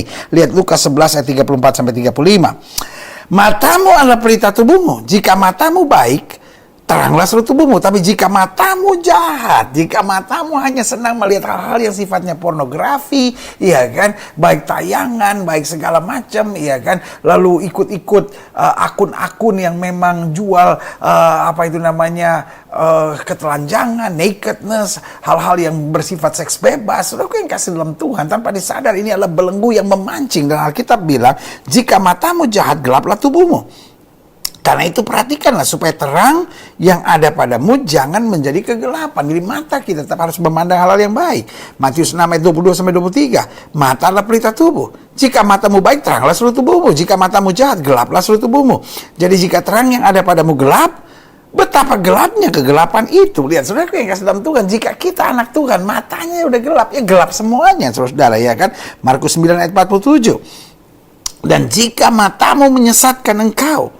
Lihat Lukas 11 ayat 34 sampai 35. Matamu adalah pelita tubuhmu. Jika matamu baik, teranglah seluruh tubuhmu. Tapi jika matamu jahat, jika matamu hanya senang melihat hal-hal yang sifatnya pornografi, ya kan, baik tayangan, baik segala macam, ya kan, lalu ikut-ikut akun-akun yang memang jual ketelanjangan, nakedness, hal-hal yang bersifat seks bebas, saudaraku yang kasih dalam Tuhan, tanpa disadar ini adalah belenggu yang memancing. Dan Alkitab bilang, jika matamu jahat, gelaplah tubuhmu. Karena itu perhatikanlah supaya terang yang ada padamu jangan menjadi kegelapan. Jadi mata kita tetap harus memandang hal-hal yang baik. Matius 6 ayat 22 sampai 23. Mata adalah pelita tubuh. Jika matamu baik, teranglah seluruh tubuhmu. Jika matamu jahat, gelaplah seluruh tubuhmu. Jadi jika terang yang ada padamu gelap, betapa gelapnya kegelapan itu. Lihat saudara yang kasih dalam Tuhan, jika kita anak Tuhan, matanya udah gelap, ya gelap semuanya saudara, ya kan. Markus 9 ayat 47. Dan jika matamu menyesatkan engkau,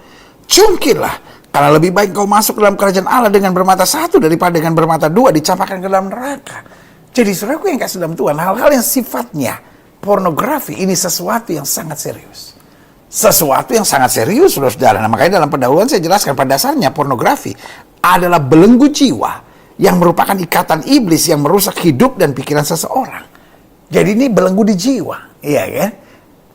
cungkillah, karena lebih baik kau masuk dalam kerajaan Allah dengan bermata satu daripada dengan bermata dua dicampakkan ke dalam neraka. Jadi saudaraku yang kasih dalam Tuhan, hal-hal yang sifatnya pornografi ini sesuatu yang sangat serius. Sesuatu yang sangat serius, saudara. Nah, makanya dalam pendahuluan saya jelaskan pada dasarnya pornografi adalah belenggu jiwa yang merupakan ikatan iblis yang merusak hidup dan pikiran seseorang. Jadi ini belenggu di jiwa, iya kan?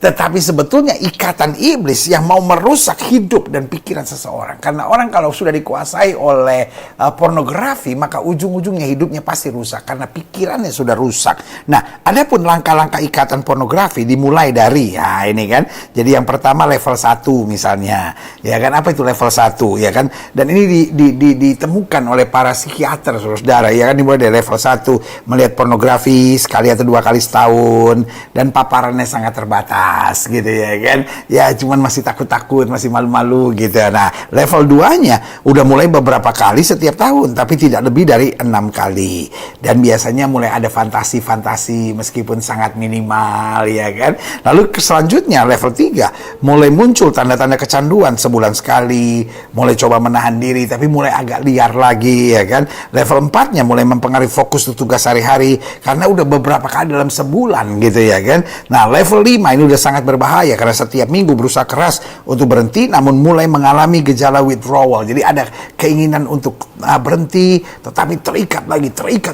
Tetapi sebetulnya ikatan iblis yang mau merusak hidup dan pikiran seseorang. Karena orang kalau sudah dikuasai oleh pornografi, maka ujung-ujungnya hidupnya pasti rusak. Karena pikirannya sudah rusak. Nah, ada pun langkah-langkah ikatan pornografi dimulai dari, ya ini kan. Jadi yang pertama level 1 misalnya. Ya kan, apa itu level 1? Ya kan, dan ini ditemukan oleh para psikiater, saudara. Ya kan, dimulai dari level 1. Melihat pornografi sekali atau 2 kali setahun. Dan paparannya sangat terbatas. Gitu ya kan, ya cuman masih takut-takut, masih malu-malu gitu. Nah, level 2-nya udah mulai beberapa kali setiap tahun, tapi tidak lebih dari 6 kali. Dan biasanya mulai ada fantasi-fantasi meskipun sangat minimal, ya kan. Lalu selanjutnya level 3 mulai muncul tanda-tanda kecanduan, sebulan sekali, mulai coba menahan diri tapi mulai agak liar lagi, ya kan. Level 4-nya mulai mempengaruhi fokus tugas sehari-hari karena udah beberapa kali dalam sebulan gitu, ya kan. Nah, level 5 ini udah sangat berbahaya karena setiap minggu berusaha keras untuk berhenti namun mulai mengalami gejala withdrawal. Jadi ada keinginan untuk berhenti tetapi terikat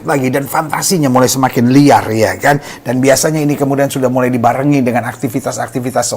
lagi dan fantasinya mulai semakin liar, ya kan. Dan biasanya ini kemudian sudah mulai dibarengi dengan aktivitas-aktivitas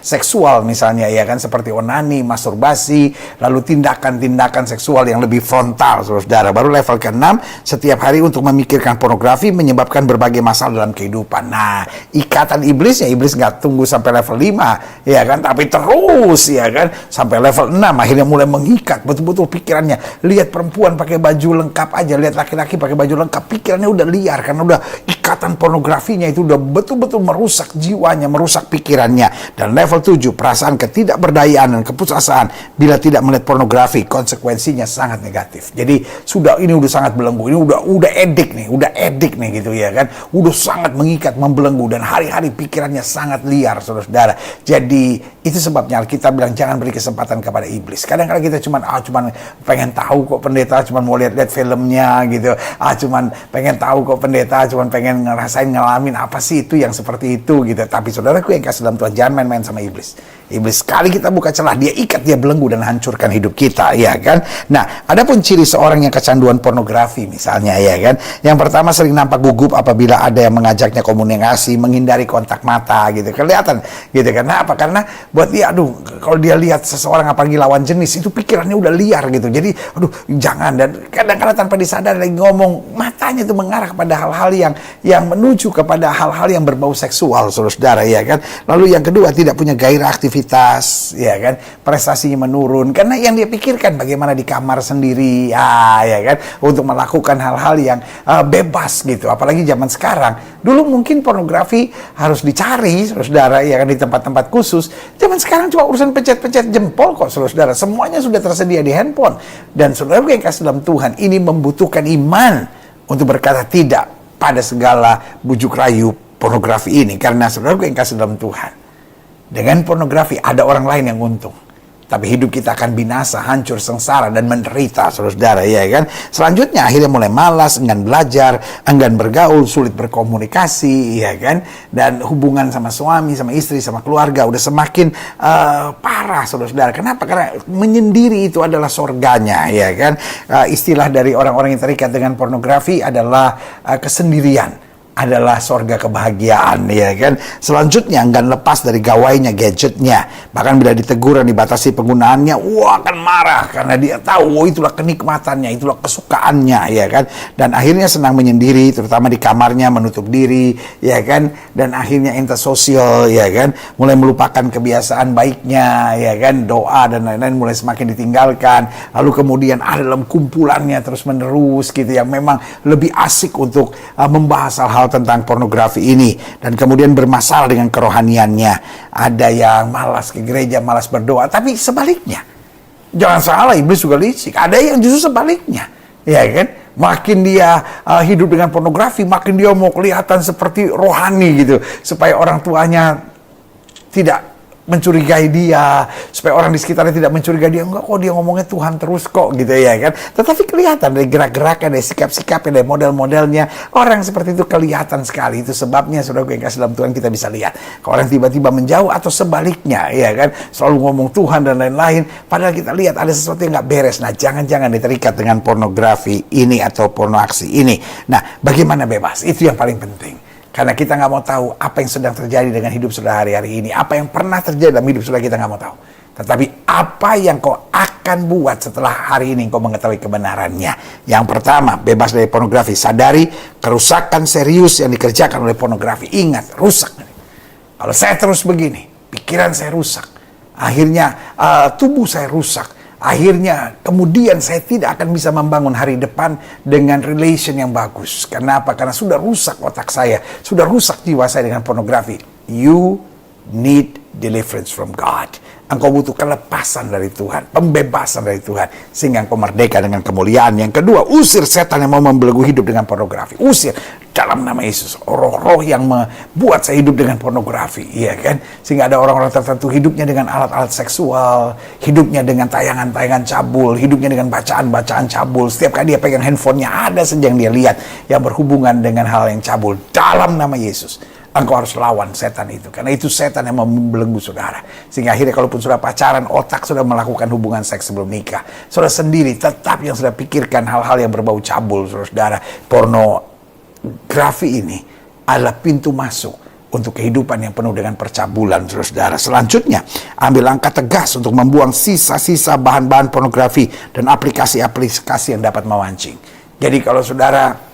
seksual misalnya, ya kan, seperti onani, masturbasi, lalu tindakan-tindakan seksual yang lebih frontal, saudara. Baru level ke-6, setiap hari untuk memikirkan pornografi menyebabkan berbagai masalah dalam kehidupan. Nah, ikatan iblisnya, iblis nggak tunggu sampai level 5, ya kan, tapi terus, ya kan, sampai level 6 akhirnya mulai mengikat betul-betul pikirannya. Lihat perempuan pakai baju lengkap aja, lihat laki-laki pakai baju lengkap, pikirannya udah liar karena udah ikatan pornografinya itu udah betul-betul merusak jiwanya, merusak pikirannya. Dan level 7, perasaan ketidakberdayaan dan keputusasaan bila tidak melihat pornografi, konsekuensinya sangat negatif. Jadi ini udah sangat belenggu, ini udah edik nih gitu, ya kan, udah sangat mengikat, membelenggu, dan hari-hari pikirannya sangat liar, saudara. Jadi itu sebabnya Alkitab bilang jangan beri kesempatan kepada iblis. Kadang-kadang kita cuman pengen tahu kok pendeta, cuman mau lihat filmnya gitu. Cuman pengen tahu kok pendeta, cuman pengen ngalamin apa sih itu yang seperti itu gitu. Tapi saudaraku yang kasih dalam Tuhan, jangan main-main sama iblis. Iblis sekali kita buka celah, dia ikat, dia belenggu dan hancurkan hidup kita, ya kan. Nah, adapun ciri seorang yang kecanduan pornografi misalnya, ya kan. Yang pertama, sering nampak gugup apabila ada yang mengajaknya komunikasi, menghindari kontak mata gitu. Kelihatan gitu. Karena apa? Karena buat dia, kalau dia lihat seseorang apalagi lawan jenis itu pikirannya udah liar gitu. Jadi jangan. Dan kadang-kadang tanpa disadari lagi ngomong, matanya itu mengarah kepada hal-hal yang menuju kepada hal-hal yang berbau seksual, saudara, ya kan. Lalu yang kedua, tidak punya gairah aktivitas, ya kan, prestasinya menurun karena yang dia pikirkan bagaimana di kamar sendiri, ya kan, untuk melakukan hal-hal yang bebas gitu. Apalagi zaman sekarang. Dulu mungkin pornografi harus dicari, saudara, ya kan, di tempat-tempat khusus. Zaman sekarang cuma urusan pencet-pencet jempol kok, saudara. Semuanya sudah tersedia di handphone. Dan saudara yang kasih dalam Tuhan, ini membutuhkan iman untuk berkata tidak pada segala bujuk rayu pornografi ini. Karena saudara yang kasih dalam Tuhan, dengan pornografi ada orang lain yang untung. tapi hidup kita akan binasa, hancur, sengsara, dan menderita, saudara-saudara, ya kan? Selanjutnya akhirnya mulai malas, enggan belajar, enggan bergaul, sulit berkomunikasi, ya kan? Dan hubungan sama suami, sama istri, sama keluarga udah semakin parah, saudara-saudara. Kenapa? Karena menyendiri itu adalah surganya, ya kan? Istilah dari orang-orang yang terikat dengan pornografi adalah kesendirian adalah sorga kebahagiaan, ya kan? Selanjutnya enggan lepas dari gawainya, gadgetnya. Bahkan bila ditegur dan dibatasi penggunaannya, wah akan marah karena dia tahu itulah kenikmatannya, itulah kesukaannya, ya kan? Dan akhirnya senang menyendiri, terutama di kamarnya, menutup diri, ya kan? Dan akhirnya antisosial, ya kan? Mulai melupakan kebiasaan baiknya, ya kan? Doa dan lain-lain mulai semakin ditinggalkan. Lalu kemudian ada dalam kumpulannya terus-menerus gitu yang memang lebih asik untuk membahas hal-hal tentang pornografi ini, dan kemudian bermasalah dengan kerohaniannya. Ada yang malas ke gereja, malas berdoa, tapi sebaliknya. Jangan salah, iblis juga licik. Ada yang justru sebaliknya, ya kan? Makin dia hidup dengan pornografi, makin dia mau kelihatan seperti rohani gitu, supaya orang tuanya tidak mencurigai dia, supaya orang di sekitarnya tidak mencurigai dia. Enggak kok, dia ngomongnya Tuhan terus kok, gitu ya kan. Tetapi kelihatan dari gerak-geraknya, dari sikap-sikapnya, dari model-modelnya, orang seperti itu kelihatan sekali. Itu sebabnya, saudara yang kasih dalam Tuhan, kita bisa lihat kalau orang tiba-tiba menjauh atau sebaliknya, ya kan, selalu ngomong Tuhan dan lain-lain, padahal kita lihat ada sesuatu yang nggak beres. Nah, jangan-jangan diterikat dengan pornografi ini atau porno aksi ini. Nah, bagaimana bebas? Itu yang paling penting. Karena kita nggak mau tahu apa yang sedang terjadi dengan hidup saudara hari-hari ini. Apa yang pernah terjadi dalam hidup saudara, kita nggak mau tahu. Tetapi apa yang kau akan buat setelah hari ini kau mengetahui kebenarannya. Yang pertama, bebas dari pornografi. Sadari kerusakan serius yang dikerjakan oleh pornografi. Ingat, rusak. Kalau saya terus begini, pikiran saya rusak. Akhirnya tubuh saya rusak. Akhirnya kemudian saya tidak akan bisa membangun hari depan dengan relation yang bagus. Kenapa? Karena sudah rusak otak saya, sudah rusak jiwa saya dengan pornografi. You need deliverance from God. Engkau butuh kelepasan dari Tuhan, pembebasan dari Tuhan, sehingga engkau merdeka dengan kemuliaan. Yang kedua, usir setan yang mau membelenggu hidup dengan pornografi. Usir dalam nama Yesus roh-roh yang membuat saya hidup dengan pornografi, iya kan? Sehingga ada orang-orang tertentu hidupnya dengan alat-alat seksual, hidupnya dengan tayangan-tayangan cabul, hidupnya dengan bacaan-bacaan cabul. Setiap kali dia pegang handphonenya, ada saja yang dia lihat yang berhubungan dengan hal yang cabul. Dalam nama Yesus, engkau harus lawan setan itu. Karena itu setan yang membelenggu saudara. Sehingga akhirnya kalaupun sudah pacaran, otak sudah melakukan hubungan seks sebelum nikah. Saudara sendiri tetap yang sudah pikirkan hal-hal yang berbau cabul, saudara. Pornografi ini adalah pintu masuk untuk kehidupan yang penuh dengan percabulan, saudara. Selanjutnya, ambil langkah tegas untuk membuang sisa-sisa bahan-bahan pornografi dan aplikasi-aplikasi yang dapat memancing. Jadi kalau saudara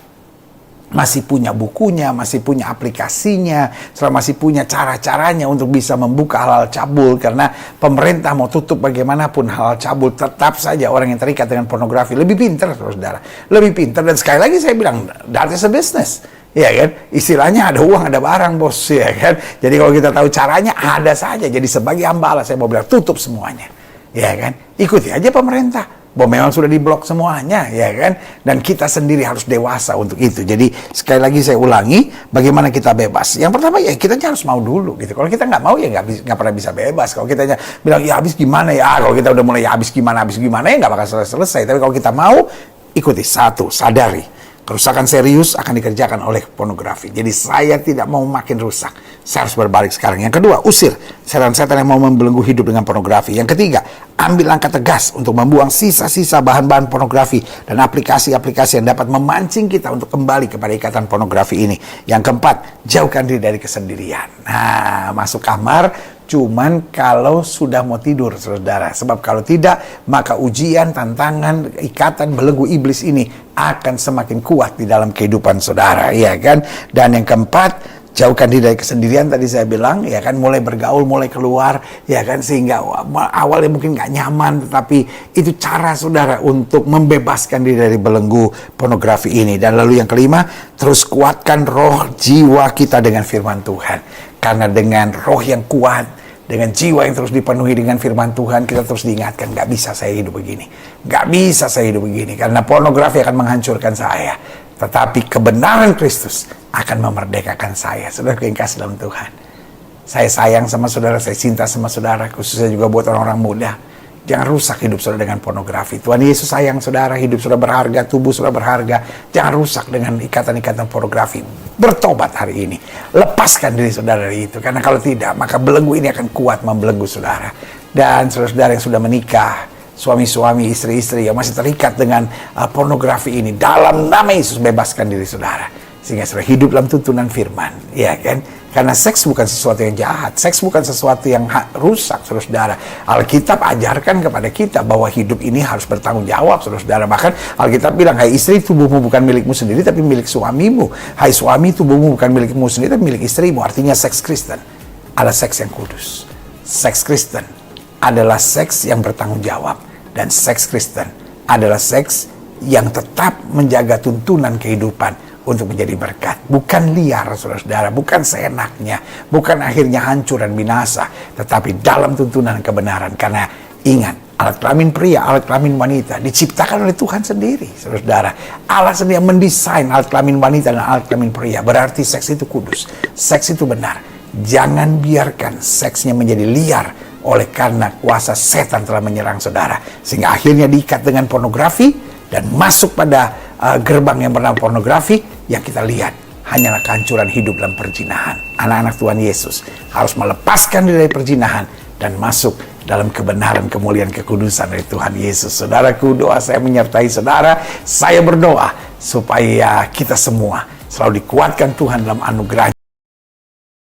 masih punya bukunya, masih punya aplikasinya, masih punya cara-caranya untuk bisa membuka hal-hal cabul, karena pemerintah mau tutup bagaimanapun hal-hal cabul, tetap saja orang yang terikat dengan pornografi lebih pintar, saudara, lebih pintar. Dan sekali lagi saya bilang, that is a business, ya kan? Istilahnya ada uang, ada barang, bos, ya kan? Jadi kalau kita tahu caranya, ada saja. Jadi sebagai hamba Allah, saya mau bilang tutup semuanya, ya kan? Ikuti aja pemerintah. Bahwa memang sudah diblok semuanya, ya kan? Dan kita sendiri harus dewasa untuk itu. Jadi sekali lagi saya ulangi, bagaimana kita bebas? Yang pertama ya kita harus mau dulu, gitu. Kalau kita nggak mau ya nggak pernah bisa bebas. Kalau kita bilang ya habis gimana ya? Kalau kita udah mulai ya habis gimana ya nggak bakal selesai. Tapi kalau kita mau, ikuti. Satu, sadari kerusakan serius akan dikerjakan oleh pornografi. Jadi saya tidak mau makin rusak. Saya harus berbalik sekarang. Yang kedua, usir setan-setan yang mau membelenggu hidup dengan pornografi. Yang ketiga, ambil langkah tegas untuk membuang sisa-sisa bahan-bahan pornografi dan aplikasi-aplikasi yang dapat memancing kita untuk kembali kepada ikatan pornografi ini. Yang keempat, jauhkan diri dari kesendirian. Nah, masuk kamar cuman kalau sudah mau tidur, saudara. Sebab kalau tidak, maka ujian, tantangan, ikatan, belenggu iblis ini akan semakin kuat di dalam kehidupan saudara, ya kan? Dan yang keempat, jauhkan diri dari kesendirian. Tadi saya bilang, ya kan, mulai bergaul, mulai keluar, ya kan, sehingga awalnya mungkin nggak nyaman, tetapi itu cara saudara untuk membebaskan diri dari belenggu pornografi ini. Dan lalu yang kelima, terus kuatkan roh jiwa kita dengan firman Tuhan. Karena dengan roh yang kuat, dengan jiwa yang terus dipenuhi dengan firman Tuhan, kita terus diingatkan, gak bisa saya hidup begini. Gak bisa saya hidup begini. Karena pornografi akan menghancurkan saya. Tetapi kebenaran Kristus akan memerdekakan saya. Saudara yang kasih dalam Tuhan, saya sayang sama saudara, saya cinta sama saudara, khususnya juga buat orang-orang muda. Jangan rusak hidup saudara dengan pornografi. Tuhan Yesus sayang saudara, hidup saudara berharga, tubuh saudara berharga. Jangan rusak dengan ikatan-ikatan pornografi. Bertobat hari ini. Lepaskan diri saudara dari itu. Karena kalau tidak, maka belenggu ini akan kuat membelenggu saudara. Dan saudara-saudara yang sudah menikah, suami-suami, istri-istri yang masih terikat dengan pornografi ini, dalam nama Yesus bebaskan diri saudara. Sehingga saudara hidup dalam tuntunan firman. Ya kan? Karena seks bukan sesuatu yang jahat. Seks bukan sesuatu yang rusak, saudara-saudara. Alkitab ajarkan kepada kita bahwa hidup ini harus bertanggung jawab, saudara-saudara. Bahkan Alkitab bilang, hai istri, tubuhmu bukan milikmu sendiri, tapi milik suamimu. Hai suami, tubuhmu bukan milikmu sendiri, tapi milik istrimu. Artinya seks Kristen adalah seks yang kudus. Seks Kristen adalah seks yang bertanggung jawab. Dan seks Kristen adalah seks yang tetap menjaga tuntunan kehidupan untuk menjadi berkat. Bukan liar, saudara-saudara, bukan seenaknya, bukan akhirnya hancur dan binasa, tetapi dalam tuntunan kebenaran. Karena ingat, alat kelamin pria, alat kelamin wanita diciptakan oleh Tuhan sendiri, saudara-saudara. Allah sendiri yang mendesain alat kelamin wanita dan alat kelamin pria. Berarti seks itu kudus, seks itu benar. Jangan biarkan seksnya menjadi liar oleh karena kuasa setan telah menyerang saudara, sehingga akhirnya diikat dengan pornografi dan masuk pada gerbang yang bernama pornografi. Yang kita lihat hanyalah kehancuran hidup dalam perzinahan. Anak-anak Tuhan Yesus harus melepaskan diri dari perzinahan dan masuk dalam kebenaran, kemuliaan, kekudusan dari Tuhan Yesus. Saudaraku, doa saya menyertai saudara. Saya berdoa supaya kita semua selalu dikuatkan Tuhan dalam anugerah